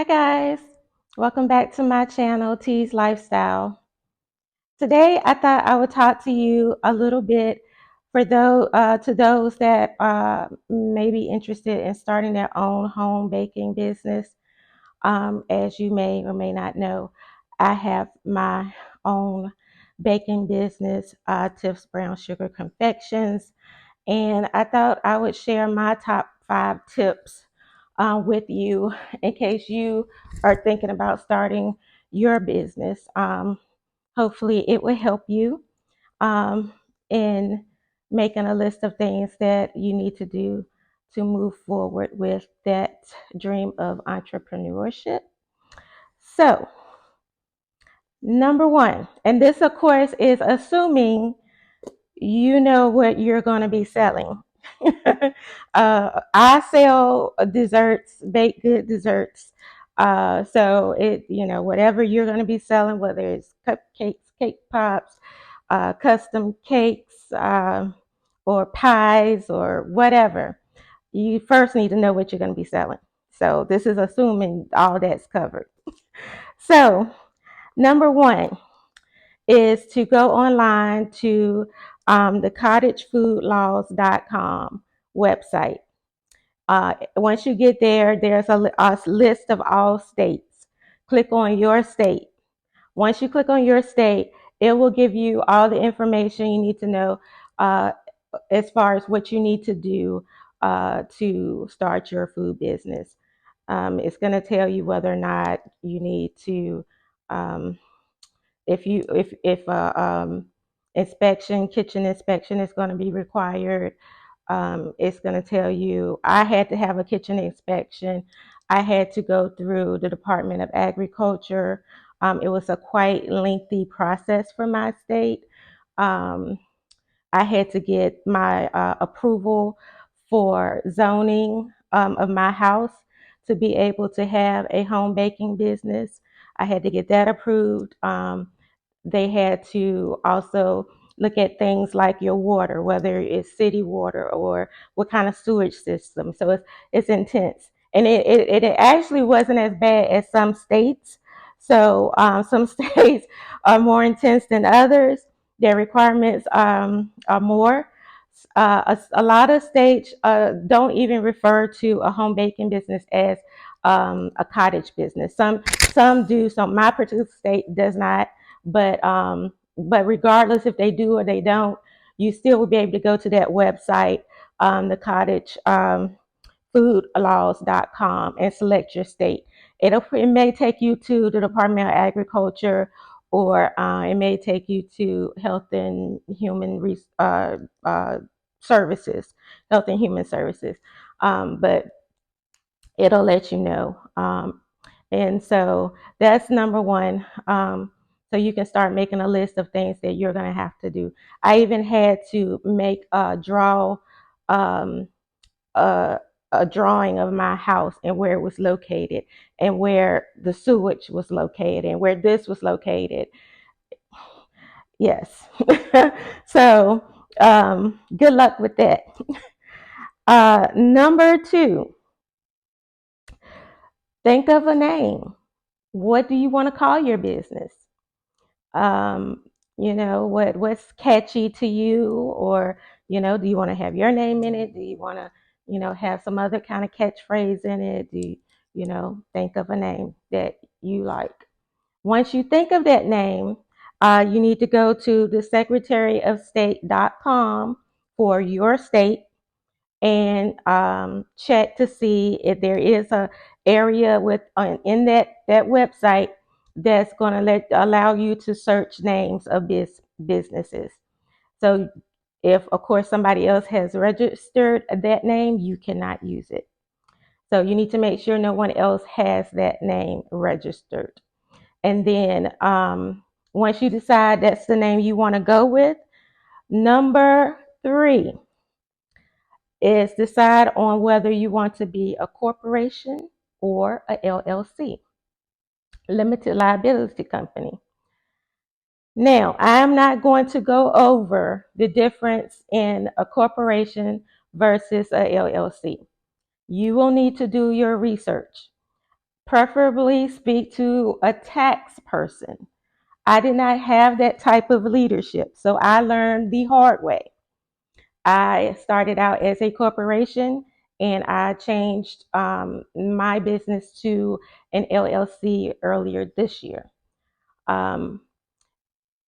Hi guys, welcome back to my channel, T's Lifestyle. Today I thought I would talk to you a little bit to those that may be interested in starting their own home baking business. As you may or may not know, I have my own baking business, Tiff's Brown Sugar Confections, and I thought I would share my top 5 tips with you in case you are thinking about starting your business. Hopefully, it will help you um, in making a list of things that you need to do to move forward with that dream of entrepreneurship. So, number one, and this, of course, is assuming you know what you're going to be selling. I sell desserts, baked good desserts. So whatever you're going to be selling, whether it's cupcakes, cake pops, custom cakes, or pies or whatever, you first need to know what you're going to be selling. So this is assuming all that's covered. So number one is to go online to the cottagefoodlaws.com website. Once you get there, there's a list of all states. Click on your state. Once you click on your state, it will give you all the information you need to know uh, as far as what you need to do to start your food business. It's going to tell you whether or not you need to um, if inspection, kitchen inspection is going to be required. It's going to tell you I had to have a kitchen inspection. I had to go through the Department of Agriculture. It was a quite lengthy process for my state. Um, I had to get my approval for zoning of my house to be able to have a home baking business. I had to get that approved. They had to also look at things like your water, whether it's city water or what kind of sewage system. So it's intense, and it actually wasn't as bad as some states. So some states are more intense than others. Their requirements are more. A lot of states don't even refer to a home baking business as a cottage business. Some do. So my particular state does not. But regardless if they do or they don't, you still will be able to go to that website, the cottage foodlaws.com, and select your state. It may take you to the Department of Agriculture, or it may take you to Health and Human Services, Health and Human Services. But it'll let you know. And so that's number one. So you can start making a list of things that you're going to have to do. I even had to make um, a, a drawing of my house and where it was located and where the sewage was located and where this was located. Yes. So good luck with that. Number two, think of a name. What do you want to call your business? um, what's catchy to you, or do you want to have your name in it? Do you want to have some other kind of catchphrase in it? Think of a name that you like. Once you think of that name, you need to go to the secretaryofstate.com for your state and check to see if there is a area in that website that's going to allow you to search names of businesses. So if of course somebody else has registered that name, you cannot use it. So you need to make sure no one else has that name registered. And then once you decide that's the name you want to go with, number 3 is decide on whether you want to be a corporation or a LLC, limited liability company. Now, I'm not going to go over the difference in a corporation versus a LLC. You will need to do your research. Preferably speak to a tax person. I did not have that type of leadership, so I learned the hard way. I started out as a corporation and I changed my business to an LLC earlier this year. Um,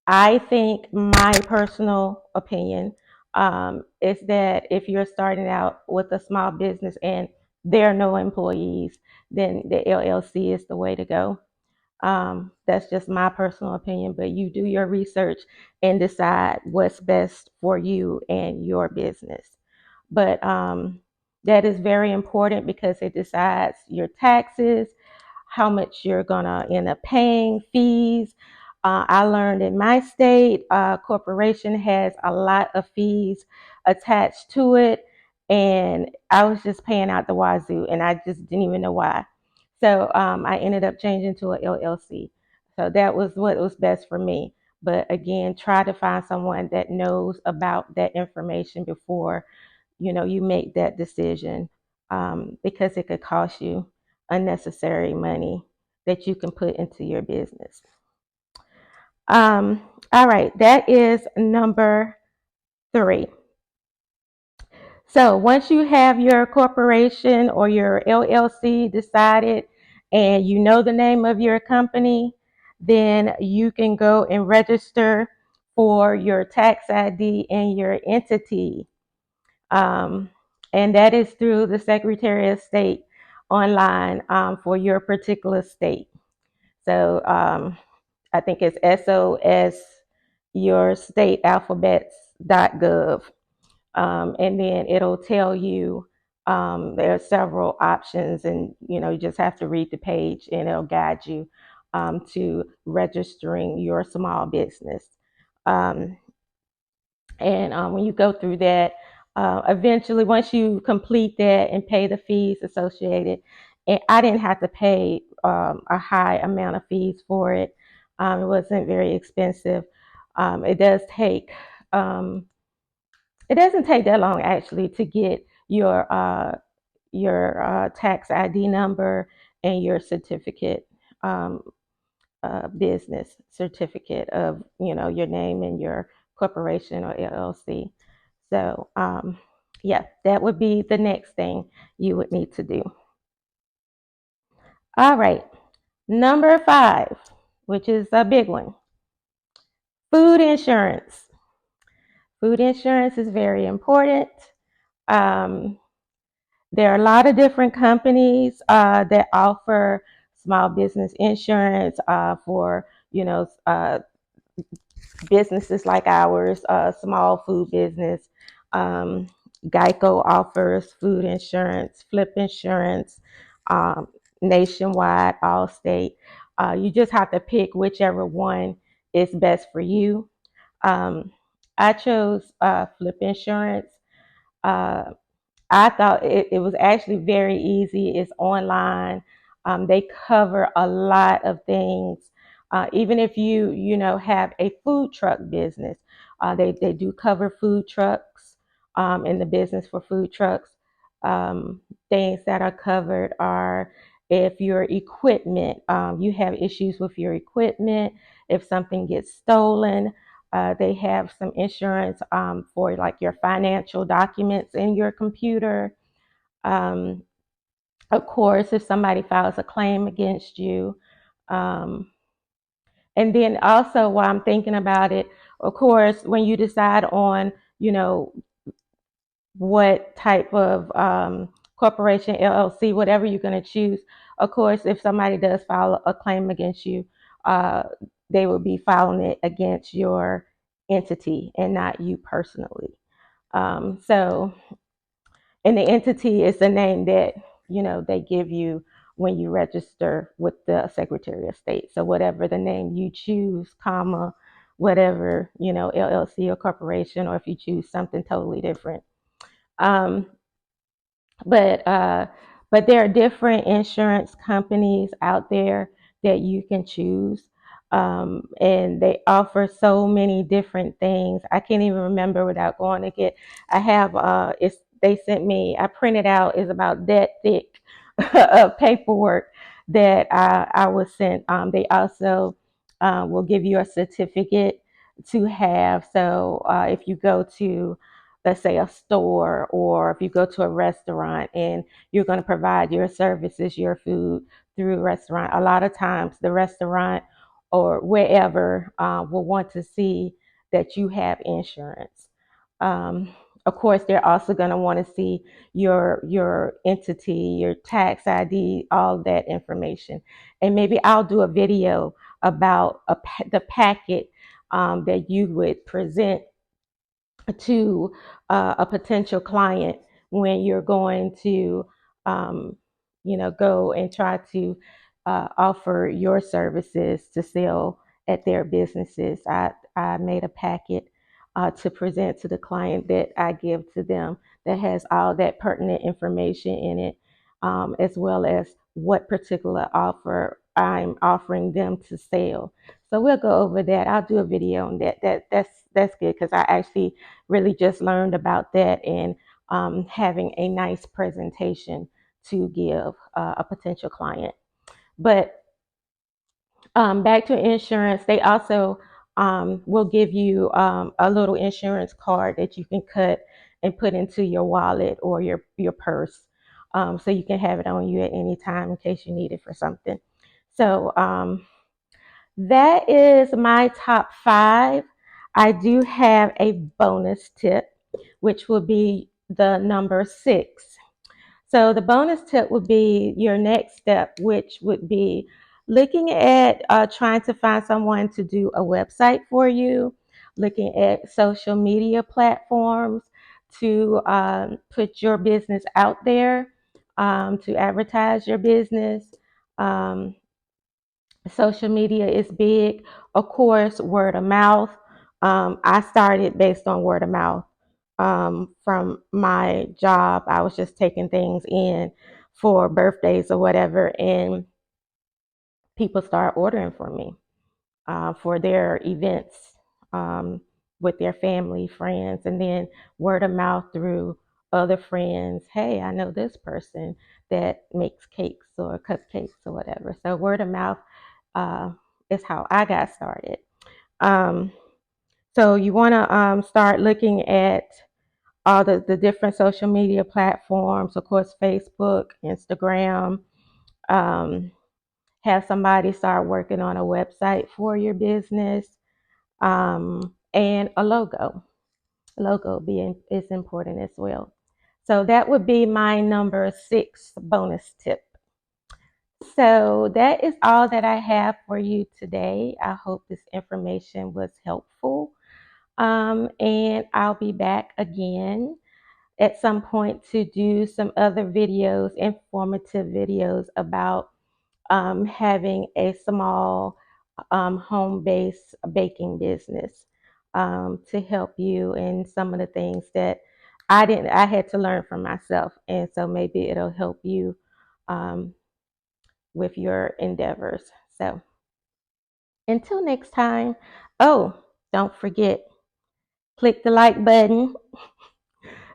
I think my personal opinion is that if you're starting out with a small business and there are no employees, then the LLC is the way to go. That's just my personal opinion, but you do your research and decide what's best for you and your business. But that is very important because it decides your taxes, how much you're gonna end up paying, fees. I learned in my state, corporation has a lot of fees attached to it, and I was just paying out the wazoo, and I just didn't even know why. So I ended up changing to a LLC. So that was what was best for me. But again, try to find someone that knows about that information before you make that decision, because it could cost you unnecessary money that you can put into your business. All right, that is number 3. So once you have your corporation or your LLC decided and you know the name of your company, then you can go and register for your tax ID and your entity. Um, and that is through the Secretary of State online, for your particular state. So I think it's SOS your state alphabets.gov. And then it'll tell you, there are several options, and you just have to read the page and it'll guide you to registering your small business. Um, and when you go through that, eventually, once you complete that and pay the fees associated, and I didn't have to pay a high amount of fees for it. It wasn't very expensive. It does take, it doesn't take that long actually to get your tax ID number and your certificate, um, business certificate of your name and your corporation or LLC. So yeah, that would be the next thing you would need to do. All right, number 5, which is a big one: food insurance. Food insurance is very important. Um, there are a lot of different companies that offer small business insurance for businesses like ours, small food business. Um, Geico offers food insurance, Flip Insurance, um, Nationwide, Allstate. You just have to pick whichever one is best for you. Um, I chose Flip Insurance. Uh, I thought it was actually very easy. It's online. They cover a lot of things. Even if you have a food truck business, they do cover food trucks, in the business for food trucks. Um, Things that are covered are if your equipment, you have issues with your equipment, if something gets stolen, they have some insurance for like your financial documents in your computer. Um, of course, if somebody files a claim against you. Um, and then also, while I'm thinking about it, of course, when you decide on, you know, what type of corporation, LLC, whatever you're going to choose. Of course, if somebody does file a claim against you, uh, they will be filing it against your entity and not you personally. So, and the entity is the name that they give you when you register with the Secretary of State. So whatever the name you choose, comma, whatever LLC or corporation, or if you choose something totally different. Um, but uh, but there are different insurance companies out there that you can choose, and they offer so many different things. I can't even remember without going to get. I have it's they sent me. I printed out is about that thick of paperwork that I was sent. They also will give you a certificate to have. So if you go to, let's say, a store, or if you go to a restaurant and you're going to provide your services, your food through a restaurant, a lot of times the restaurant or wherever will want to see that you have insurance. Um, of course, they're also going to want to see your entity, your tax ID, all that information. And maybe I'll do a video about the packet that you would present to a potential client when you're going to, um, go and try to offer your services to sell at their businesses. I made a packet to present to the client that I give to them that has all that pertinent information in it, as well as what particular offer I'm offering them to sell. So we'll go over that. I'll do a video on that. That's good because I actually really just learned about that, and having a nice presentation to give a potential client. But back to insurance, they also will give you a little insurance card that you can cut and put into your wallet or your purse, so you can have it on you at any time in case you need it for something. So that is my top 5. I do have a bonus tip, which will be the number 6. So the bonus tip would be your next step, which would be looking at trying to find someone to do a website for you, looking at social media platforms to put your business out there, to advertise your business. Um, Social media is big. Of course, word of mouth. I started based on word of mouth. From my job, I was just taking things in for birthdays or whatever, and people start ordering from me for their events, with their family, friends, and then word of mouth through other friends. Hey, I know this person that makes cakes or cupcakes or whatever. So word of mouth uh, is how I got started. Um, so you want to start looking at all the different social media platforms, of course, Facebook, Instagram. Um, have somebody start working on a website for your business, and a logo. Logo being is important as well. So that would be my number 6 bonus tip. So that is all that I have for you today. I hope this information was helpful. And I'll be back again at some point to do some other videos, informative videos about having a small home-based baking business, to help you in some of the things that I had to learn from myself, and so maybe it'll help you um, with your endeavors. So until next time. Oh, don't forget, click the like button,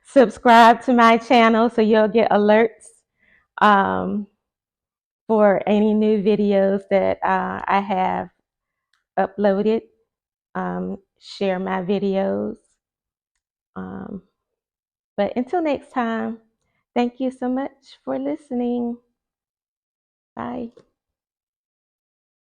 subscribe to my channel so you'll get alerts um, for any new videos that I have uploaded. Share my videos. Um, but until next time, thank you so much for listening. Bye.